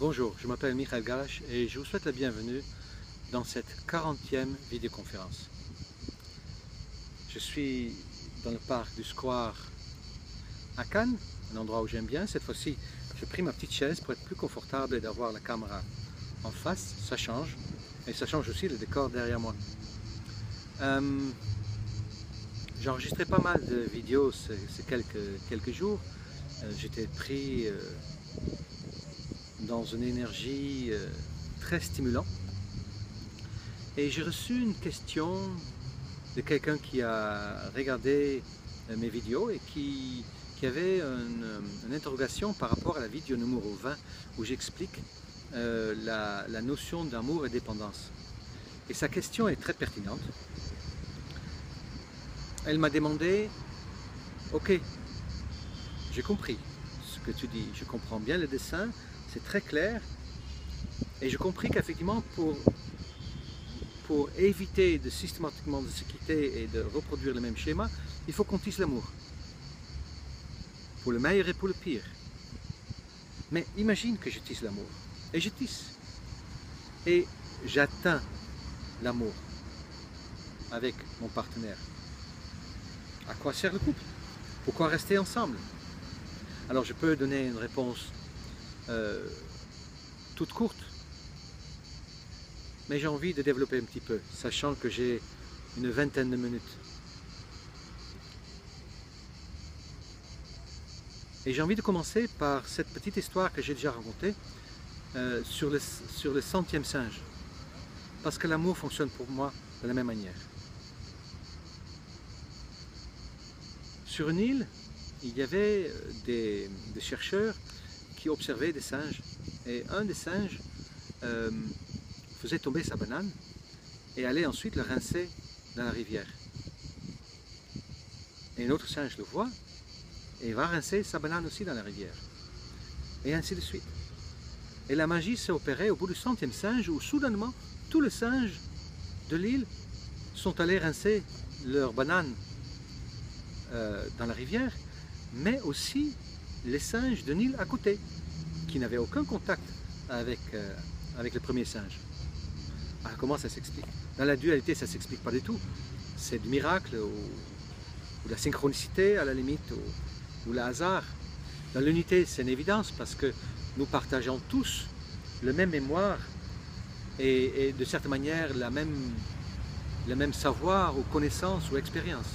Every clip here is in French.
Bonjour, je m'appelle Michael Galash et je vous souhaite la bienvenue dans cette 40e vidéoconférence. Je suis dans le parc du Square à Cannes, un endroit où j'aime bien. Cette fois-ci, j'ai pris ma petite chaise pour être plus confortable et d'avoir la caméra en face. Ça change. Et ça change aussi le décor derrière moi. J'ai enregistré pas mal de vidéos ces quelques jours. J'étais pris dans une énergie très stimulante. Et j'ai reçu une question de quelqu'un qui a regardé mes vidéos et qui avait une interrogation par rapport à la vidéo numéro 20 où j'explique la notion d'amour et dépendance. Et sa question est très pertinente. Elle m'a demandé, ok, j'ai compris ce que tu dis, je comprends bien le dessin, c'est très clair, et j'ai compris qu'effectivement pour éviter de systématiquement de se quitter et de reproduire le même schéma, il faut qu'on tisse l'amour. Pour le meilleur et pour le pire. Mais imagine que je tisse l'amour. Et je tisse. Et j'atteins l'amour avec mon partenaire. À quoi sert le couple? Pourquoi rester ensemble? Alors je peux donner une réponse toute courte. Mais j'ai envie de développer un petit peu, sachant que j'ai une vingtaine de minutes. Et j'ai envie de commencer par cette petite histoire que j'ai déjà racontée sur le 100e singe. Parce que l'amour fonctionne pour moi de la même manière. Sur une île, il y avait des chercheurs qui observaient des singes. Et un des singes faisait tomber sa banane et allait ensuite le rincer dans la rivière. Et un autre singe le voit et va rincer sa banane aussi dans la rivière. Et ainsi de suite. Et la magie s'est opérée au bout du 100e singe où soudainement tous les singes de l'île sont allés rincer leur banane dans la rivière, mais aussi les singes de l'île à côté qui n'avaient aucun contact avec le premier singe. Alors comment ça s'explique? Dans la dualité, ça ne s'explique pas du tout. C'est du miracle ou de la synchronicité à la limite, ou le hasard. Dans l'unité, c'est une évidence parce que nous partageons tous le même mémoire et de certaine manière le même savoir ou connaissance ou expérience.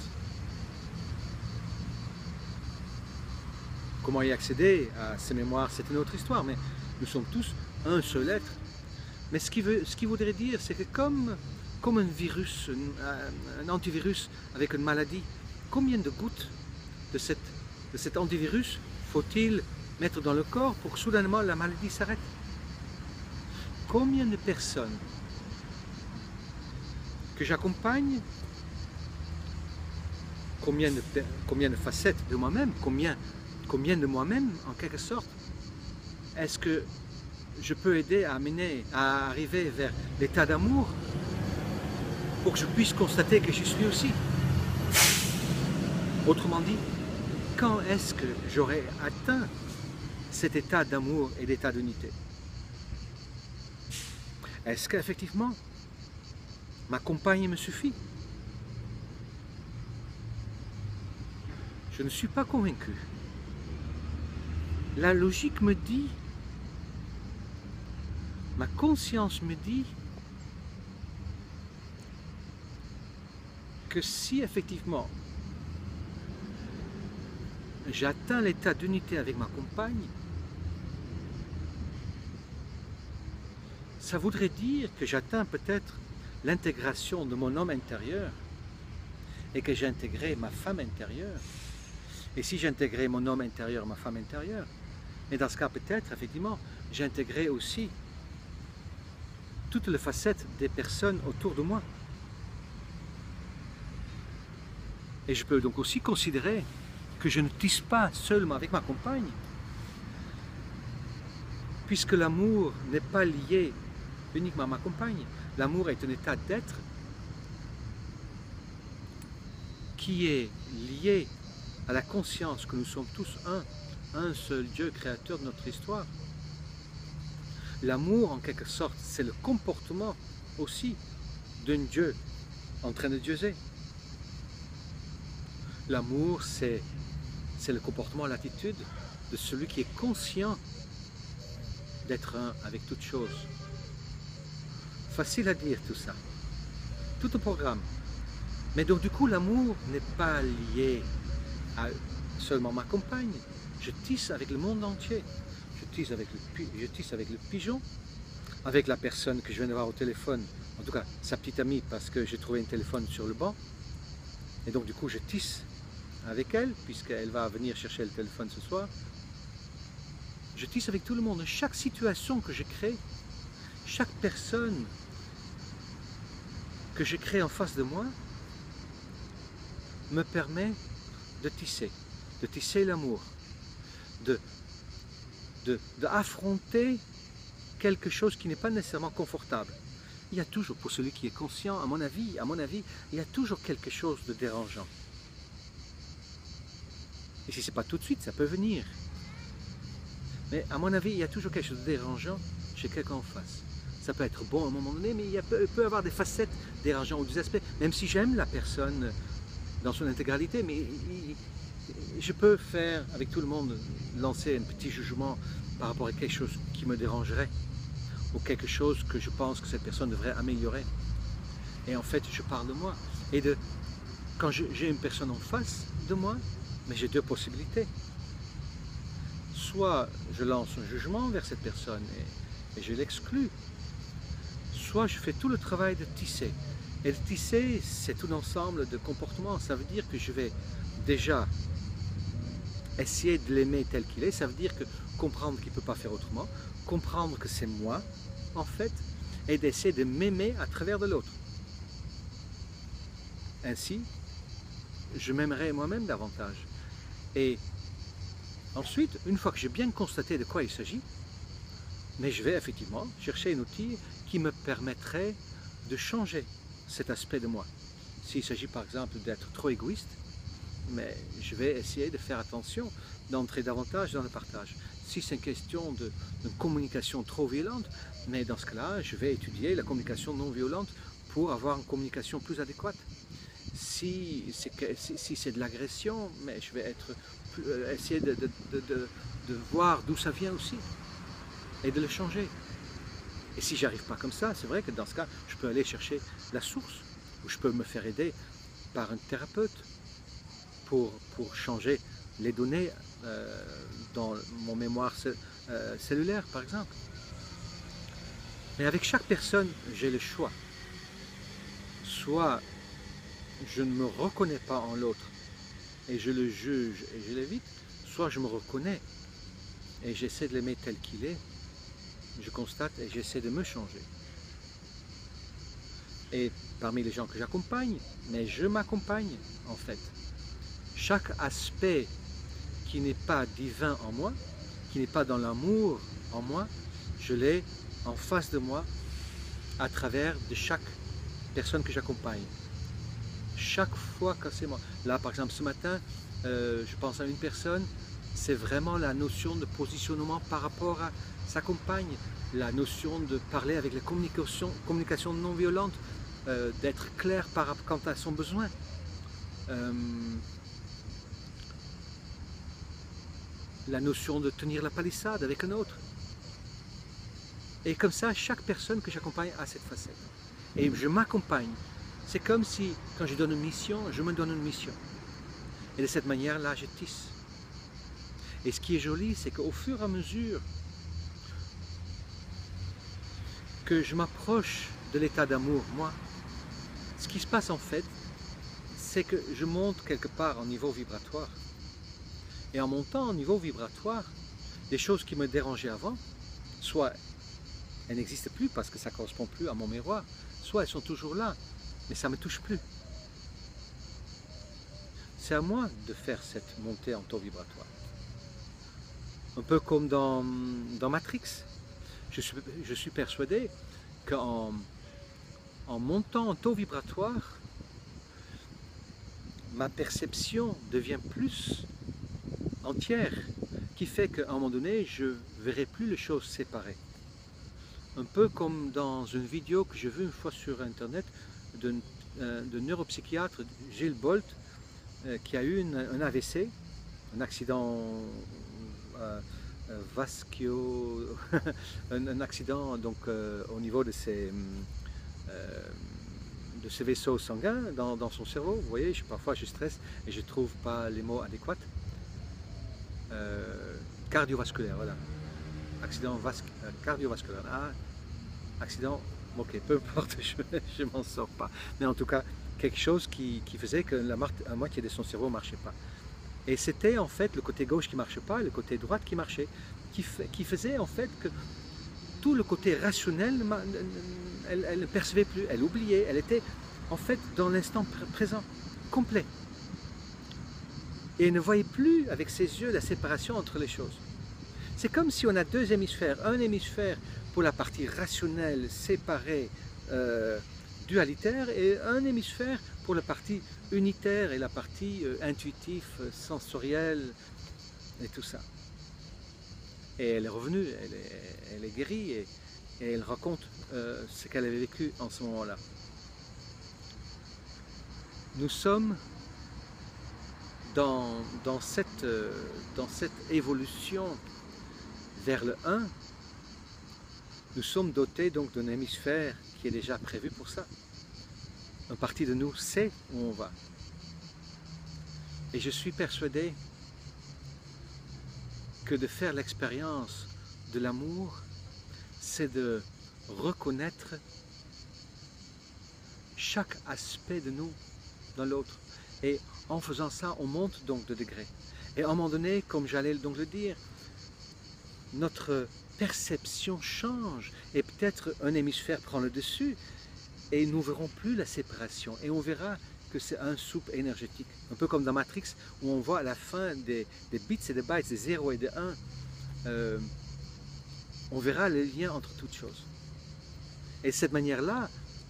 Comment y accéder à ces mémoires, c'est une autre histoire, mais nous sommes tous un seul être. Mais ce qui voudrait dire, c'est que comme un virus, un antivirus avec une maladie, combien de gouttes de cet antivirus faut-il mettre dans le corps pour que soudainement la maladie s'arrête? Combien de personnes que j'accompagne, combien de facettes de moi-même, combien de moi-même en quelque sorte, est-ce que je peux aider à arriver vers l'état d'amour pour que je puisse constater que j'y suis aussi. Autrement dit, quand est-ce que j'aurai atteint cet état d'amour et d'état d'unité? Est-ce qu'effectivement ma compagne me suffit? Je ne suis pas convaincu. La logique me dit, ma conscience me dit que si effectivement j'atteins l'état d'unité avec ma compagne, ça voudrait dire que j'atteins peut-être l'intégration de mon homme intérieur et que j'ai intégré ma femme intérieure. Et si j'intégrais mon homme intérieur, ma femme intérieure, et dans ce cas peut-être effectivement j'ai intégré aussi toutes les facettes des personnes autour de moi. Et je peux donc aussi considérer que je ne tisse pas seulement avec ma compagne, puisque l'amour n'est pas lié uniquement à ma compagne. L'amour est un état d'être qui est lié à la conscience que nous sommes tous un seul Dieu créateur de notre histoire. L'amour, en quelque sorte, c'est le comportement aussi d'un Dieu en train de dieuser. L'amour, c'est le comportement, l'attitude de celui qui est conscient d'être un avec toute chose. Facile à dire tout ça, tout un programme. Mais donc du coup, l'amour n'est pas lié à seulement ma compagne. Je tisse avec le monde entier. Je tisse avec le pigeon, avec la personne que je viens de voir au téléphone, en tout cas sa petite amie, parce que j'ai trouvé un téléphone sur le banc. Et donc du coup, je tisse avec elle, puisqu'elle va venir chercher le téléphone ce soir. Je tisse avec tout le monde. Chaque situation que je crée, chaque personne que je crée en face de moi, me permet de tisser l'amour, d'affronter quelque chose qui n'est pas nécessairement confortable. Il y a toujours, pour celui qui est conscient, à mon avis, il y a toujours quelque chose de dérangeant. Et si ce n'est pas tout de suite, ça peut venir. Mais à mon avis, il y a toujours quelque chose de dérangeant chez quelqu'un en face. Ça peut être bon à un moment donné, mais il peut y avoir des facettes dérangeantes ou des aspects, même si j'aime la personne dans son intégralité, mais je peux faire, avec tout le monde, lancer un petit jugement par rapport à quelque chose qui me dérangerait, ou quelque chose que je pense que cette personne devrait améliorer. Et en fait, je parle de moi. Et quand j'ai une personne en face de moi, mais j'ai deux possibilités. Soit je lance un jugement vers cette personne et je l'exclus, soit je fais tout le travail de tisser. Et le tisser, c'est tout l'ensemble de comportements. Ça veut dire que je vais déjà essayer de l'aimer tel qu'il est. Ça veut dire que comprendre qu'il ne peut pas faire autrement, comprendre que c'est moi, en fait, et d'essayer de m'aimer à travers de l'autre. Ainsi, je m'aimerai moi-même davantage. Et ensuite, une fois que j'ai bien constaté de quoi il s'agit, mais je vais effectivement chercher un outil qui me permettrait de changer cet aspect de moi. S'il s'agit par exemple d'être trop égoïste, mais je vais essayer de faire attention, d'entrer davantage dans le partage. Si c'est une question de communication trop violente, mais dans ce cas-là, je vais étudier la communication non violente pour avoir une communication plus adéquate. Si c'est de l'agression, mais je vais essayer de voir d'où ça vient aussi et de le changer. Et si j'arrive pas comme ça, c'est vrai que dans ce cas, je peux aller chercher la source, ou je peux me faire aider par un thérapeute pour changer les données dans mon mémoire cellulaire, par exemple. Mais avec chaque personne, j'ai le choix. Soit je ne me reconnais pas en l'autre et je le juge et je l'évite, soit je me reconnais et j'essaie de l'aimer tel qu'il est, je constate et j'essaie de me changer. Et parmi les gens que j'accompagne, mais je m'accompagne en fait. Chaque aspect qui n'est pas divin en moi, qui n'est pas dans l'amour en moi, je l'ai en face de moi à travers de chaque personne que j'accompagne. Chaque fois que c'est moi. Là, par exemple, ce matin, je pense à une personne, c'est vraiment la notion de positionnement par rapport à sa compagne, la notion de parler avec la communication non violente, d'être clair quant à son besoin. La notion de tenir la palissade avec un autre. Et comme ça, chaque personne que j'accompagne a cette facette. Et je m'accompagne. C'est comme si, quand je donne une mission, je me donne une mission. Et de cette manière-là, je tisse. Et ce qui est joli, c'est qu'au fur et à mesure que je m'approche de l'état d'amour, moi, ce qui se passe en fait, c'est que je monte quelque part en niveau vibratoire. Et en montant en niveau vibratoire, des choses qui me dérangeaient avant, soit elles n'existent plus parce que ça ne correspond plus à mon miroir, soit elles sont toujours là, mais ça ne me touche plus. C'est à moi de faire cette montée en taux vibratoire. Un peu comme dans Matrix. Je suis persuadé qu'en montant en taux vibratoire, ma perception devient plus entière, qui fait qu'à un moment donné, je ne verrai plus les choses séparées. un peu comme dans une vidéo que j'ai vue une fois sur internet de neuropsychiatre Gilles Bolt qui a eu un AVC, un accident un accident donc au niveau de ses vaisseaux sanguins dans son cerveau. Vous voyez, parfois je stresse et je ne trouve pas les mots adéquats. Cardiovasculaire, voilà. Accident cardiovasculaire. Ah, accident, ok, peu importe, je m'en sors pas. Mais en tout cas, quelque chose qui faisait que la moitié de son cerveau ne marchait pas. Et c'était en fait le côté gauche qui ne marchait pas, le côté droite qui marchait, qui faisait en fait que tout le côté rationnel, elle ne percevait plus, elle oubliait, elle était en fait dans l'instant présent, complet. Et elle ne voyait plus avec ses yeux la séparation entre les choses. C'est comme si on a deux hémisphères, un hémisphère pour la partie rationnelle, séparée, dualitaire, et un hémisphère pour la partie unitaire et la partie intuitive, sensorielle et tout ça. Et elle est revenue, elle est guérie et elle raconte ce qu'elle avait vécu en ce moment-là. Nous sommes dans cette évolution vers le 1, nous sommes dotés donc d'un hémisphère qui est déjà prévu pour ça. Une partie de nous sait où on va. Et je suis persuadé que de faire l'expérience de l'amour, c'est de reconnaître chaque aspect de nous dans l'autre. Et en faisant ça, on monte donc de degré. Et à un moment donné, comme j'allais donc le dire, notre perception change et peut-être un hémisphère prend le dessus et nous ne verrons plus la séparation et on verra que c'est un soupe énergétique. Un peu comme dans Matrix où on voit à la fin des bits et des bytes, des 0 et des 1, on verra le lien entre toutes choses. Et de cette manière-là,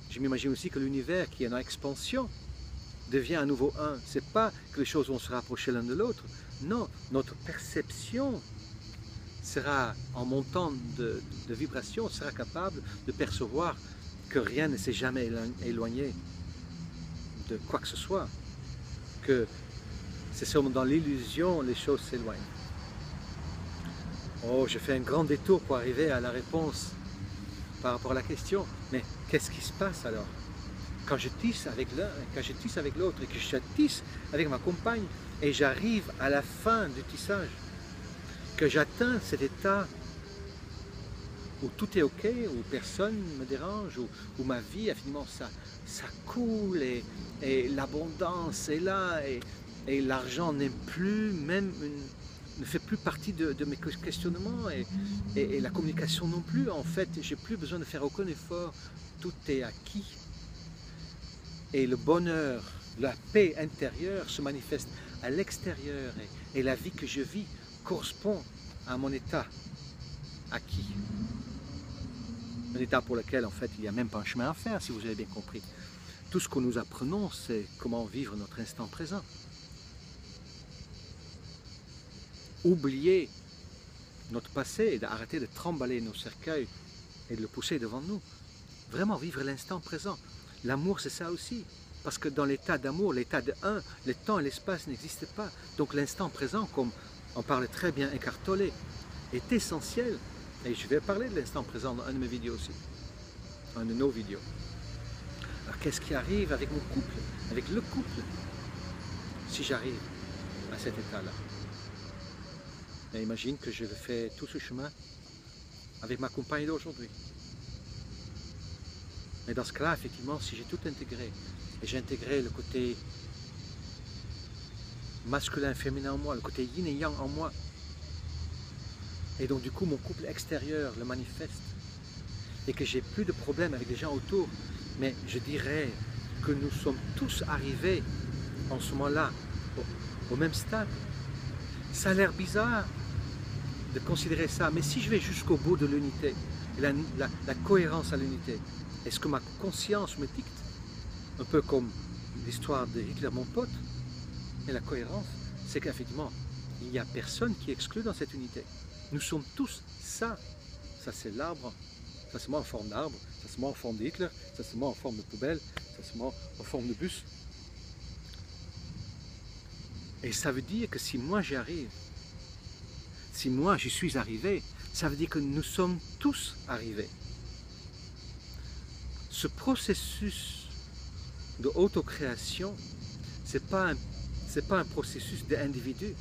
je m'imagine aussi que l'univers qui est en expansion devient à nouveau un. Ce n'est pas que les choses vont se rapprocher l'un de l'autre. Non, notre perception sera, en montant de vibration, sera capable de percevoir que rien ne s'est jamais éloigné de quoi que ce soit. Que c'est seulement dans l'illusion les choses s'éloignent. Oh, je fais un grand détour pour arriver à la réponse par rapport à la question. Mais qu'est-ce qui se passe alors? Quand je tisse avec l'un, quand je tisse avec l'autre et que je tisse avec ma compagne et j'arrive à la fin du tissage, que j'atteins cet état où tout est ok, où personne ne me dérange, où ma vie, finalement, ça coule et l'abondance est là et l'argent n'est plus, ne fait plus partie de mes questionnements et la communication non plus. En fait, j'ai plus besoin de faire aucun effort, tout est acquis. Et le bonheur, la paix intérieure se manifeste à l'extérieur et la vie que je vis correspond à mon état acquis. Un état pour lequel en fait il n'y a même pas un chemin à faire, si vous avez bien compris. Tout ce que nous apprenons, c'est comment vivre notre instant présent. Oublier notre passé et d'arrêter de trimballer nos cercueils et de le pousser devant nous. Vraiment vivre l'instant présent. L'amour, c'est ça aussi. Parce que dans l'état d'amour, l'état de 1, le temps et l'espace n'existent pas. Donc l'instant présent, comme on parle très bien Eckhart Tolle, est essentiel. Et je vais parler de l'instant présent dans une de mes vidéos aussi. Une de nos vidéos. Alors qu'est-ce qui arrive avec mon couple, avec le couple, si j'arrive à cet état-là? Et imagine que je fais tout ce chemin avec ma compagne d'aujourd'hui. Mais dans ce cas-là, effectivement, si j'ai tout intégré, et j'ai intégré le côté masculin, féminin en moi, le côté yin et yang en moi, et donc du coup mon couple extérieur le manifeste, et que j'ai plus de problèmes avec les gens autour, mais je dirais que nous sommes tous arrivés en ce moment-là au même stade. Ça a l'air bizarre de considérer ça, mais si je vais jusqu'au bout de l'unité, la cohérence à l'unité, est-ce que ma conscience me dicte? Un peu comme l'histoire de Hitler, mon pote. Et la cohérence, c'est qu'effectivement, il n'y a personne qui est exclu dans cette unité. Nous sommes tous ça. Ça, c'est l'arbre ça se met en forme d'arbre, ça se met en forme d'Hitler, ça se met en forme de poubelle, ça se met en forme de bus. Et ça veut dire que si moi j'y arrive, si moi j'y suis arrivé, ça veut dire que nous sommes tous arrivés. Ce processus de autocréation, ce n'est pas un processus d'individu,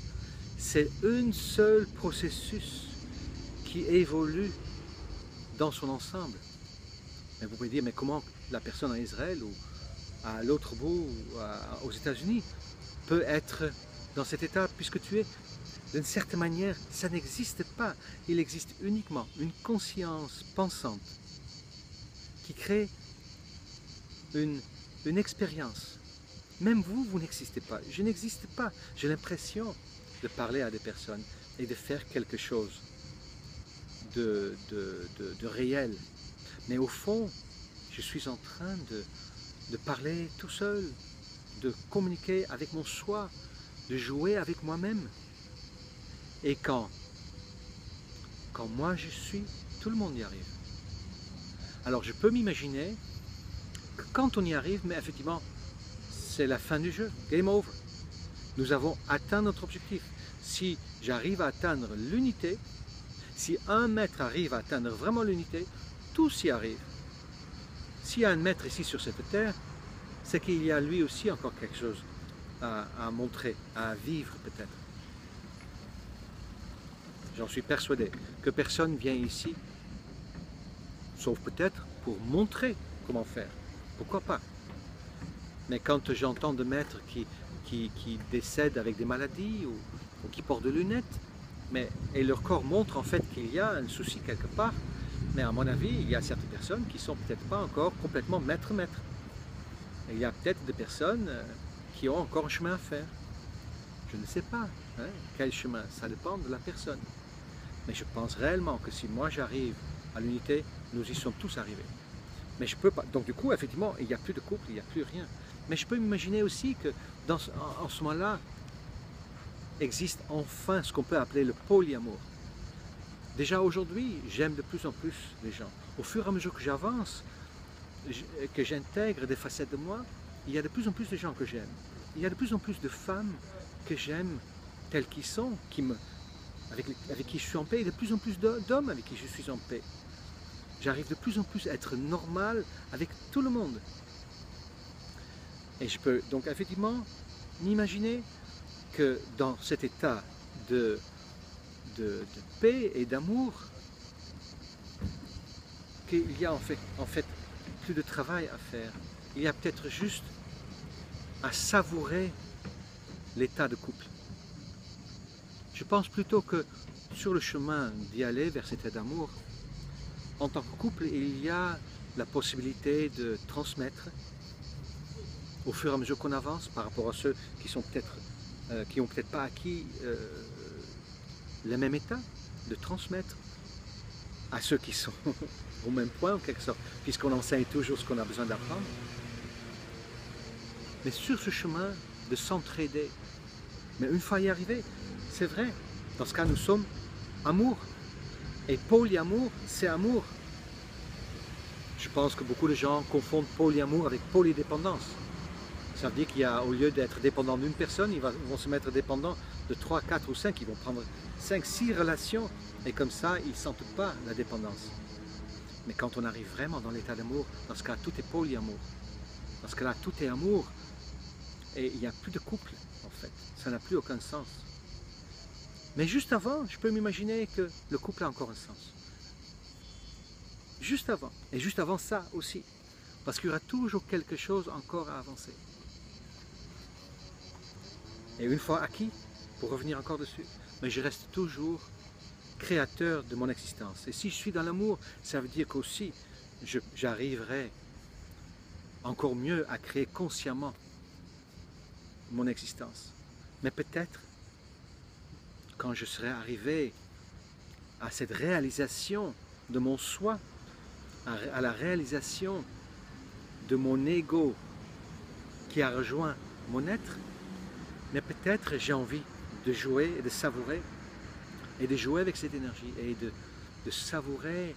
c'est un seul processus qui évolue dans son ensemble. Mais vous pouvez dire, mais comment la personne en Israël ou à l'autre bout, aux États-Unis, peut être dans cet état puisque tu es? D'une certaine manière, ça n'existe pas. Il existe uniquement une conscience pensante qui crée une expérience. Même vous, vous n'existez pas. Je n'existe pas. J'ai l'impression de parler à des personnes et de faire quelque chose de réel. Mais au fond, je suis en train de parler tout seul, de communiquer avec mon soi, de jouer avec moi-même. Et quand moi je suis, tout le monde y arrive. Alors je peux m'imaginer que quand on y arrive, mais effectivement, c'est la fin du jeu, game over. Nous avons atteint notre objectif. Si j'arrive à atteindre l'unité, si un maître arrive à atteindre vraiment l'unité, tous y arrivent. S'il y a un maître ici sur cette terre, c'est qu'il y a lui aussi encore quelque chose à montrer, à vivre peut-être. J'en suis persuadé que personne vient ici, sauf peut-être pour montrer comment faire. Pourquoi pas? Mais quand j'entends de maîtres qui décèdent avec des maladies ou qui portent des lunettes, et leur corps montre en fait qu'il y a un souci quelque part, mais à mon avis, il y a certaines personnes qui ne sont peut-être pas encore complètement maître. Et il y a peut-être des personnes qui ont encore un chemin à faire. Je ne sais pas quel chemin, ça dépend de la personne. Mais je pense réellement que si moi j'arrive à l'unité, nous y sommes tous arrivés. Mais je peux pas. Donc du coup, effectivement, il n'y a plus de couple, il n'y a plus rien. Mais je peux m'imaginer aussi que en ce moment-là, existe enfin ce qu'on peut appeler le polyamour. Déjà aujourd'hui, j'aime de plus en plus les gens. Au fur et à mesure que j'avance, que j'intègre des facettes de moi, il y a de plus en plus de gens que j'aime. Il y a de plus en plus de femmes que j'aime telles qu'ils sont, avec qui je suis en paix, et de plus en plus d'hommes avec qui je suis en paix. J'arrive de plus en plus à être normal avec tout le monde. Et je peux donc effectivement m'imaginer que dans cet état de paix et d'amour, qu'il y a en fait plus de travail à faire. Il y a peut-être juste à savourer l'état de couple. Je pense plutôt que sur le chemin d'y aller vers cet état d'amour, en tant que couple, il y a la possibilité de transmettre au fur et à mesure qu'on avance par rapport à ceux qui sont peut-être qui n'ont peut-être pas acquis le même état, de transmettre à ceux qui sont au même point en quelque sorte, puisqu'on enseigne toujours ce qu'on a besoin d'apprendre. Mais sur ce chemin de s'entraider, mais une fois y arrivé, c'est vrai, dans ce cas nous sommes amour. Et polyamour, c'est amour. Je pense que beaucoup de gens confondent polyamour avec polydépendance. Ça veut dire qu'il y a, au lieu d'être dépendant d'une personne, ils vont se mettre dépendants de 3, 4 ou 5, ils vont prendre 5, 6 relations, et comme ça, ils ne sentent pas la dépendance. Mais quand on arrive vraiment dans l'état d'amour, dans ce cas, tout est polyamour. Dans ce cas-là, tout est amour, et il n'y a plus de couple, en fait. Ça n'a plus aucun sens. Mais juste avant, je peux m'imaginer que le couple a encore un sens. Juste avant. Et juste avant ça aussi. Parce qu'il y aura toujours quelque chose encore à avancer. Et une fois acquis, pour revenir encore dessus, mais je reste toujours créateur de mon existence. Et si je suis dans l'amour, ça veut dire qu'aussi, j'arriverai encore mieux à créer consciemment mon existence. Mais peut-être, quand je serai arrivé à cette réalisation de mon soi, à la réalisation de mon ego qui a rejoint mon être, mais peut-être j'ai envie de jouer et de savourer, et de jouer avec cette énergie, et de savourer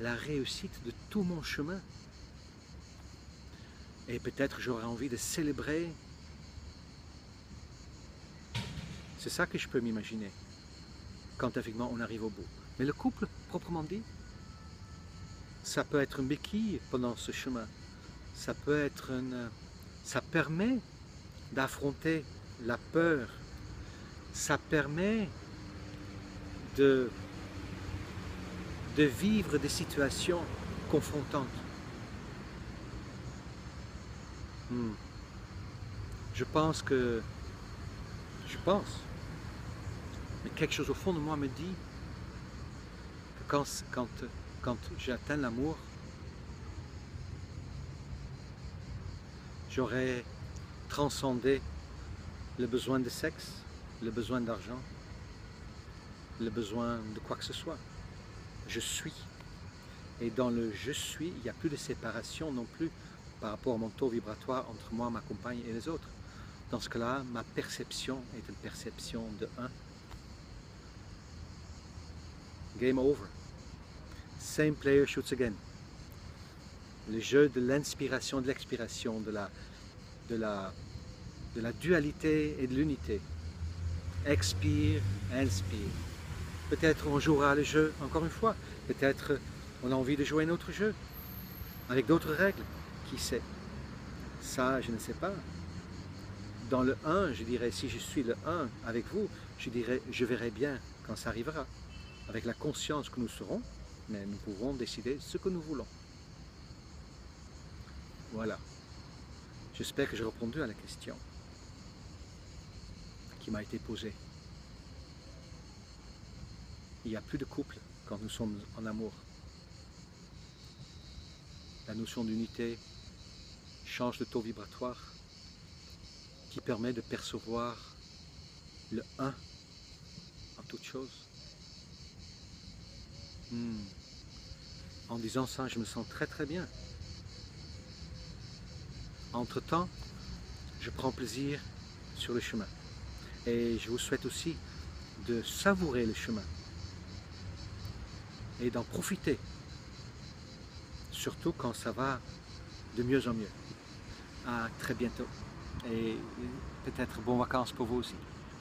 la réussite de tout mon chemin. Et peut-être j'aurais envie de célébrer. C'est ça que je peux m'imaginer quand effectivement on arrive au bout. Mais le couple, proprement dit, ça peut être une béquille pendant ce chemin. Ça peut être ça permet d'affronter la peur. Ça permet de vivre des situations confrontantes. Je pense, mais quelque chose au fond de moi me dit que quand j'atteins l'amour, j'aurai transcendé le besoin de sexe, le besoin d'argent, le besoin de quoi que ce soit. Je suis. Et dans le je suis, il n'y a plus de séparation non plus par rapport à mon taux vibratoire entre moi, ma compagne et les autres. Dans ce cas-là, ma perception est une perception de 1. Game over. Same player shoots again. Le jeu de l'inspiration, de l'expiration, de la dualité et de l'unité. Expire, inspire. Peut-être on jouera le jeu encore une fois. Peut-être on a envie de jouer un autre jeu avec d'autres règles. Qui sait? Ça, je ne sais pas. Dans le 1, je dirais, si je suis le 1 avec vous, je dirais, je verrai bien quand ça arrivera. Avec la conscience que nous serons, mais nous pouvons décider ce que nous voulons. Voilà. J'espère que j'ai répondu à la question qui m'a été posée. Il n'y a plus de couple quand nous sommes en amour. La notion d'unité change de taux vibratoire qui permet de percevoir le 1 en toute chose. En disant ça, je me sens très très bien. Entre-temps, je prends plaisir sur le chemin. Et je vous souhaite aussi de savourer le chemin et d'en profiter, surtout quand ça va de mieux en mieux. À très bientôt et peut-être bonnes vacances pour vous aussi.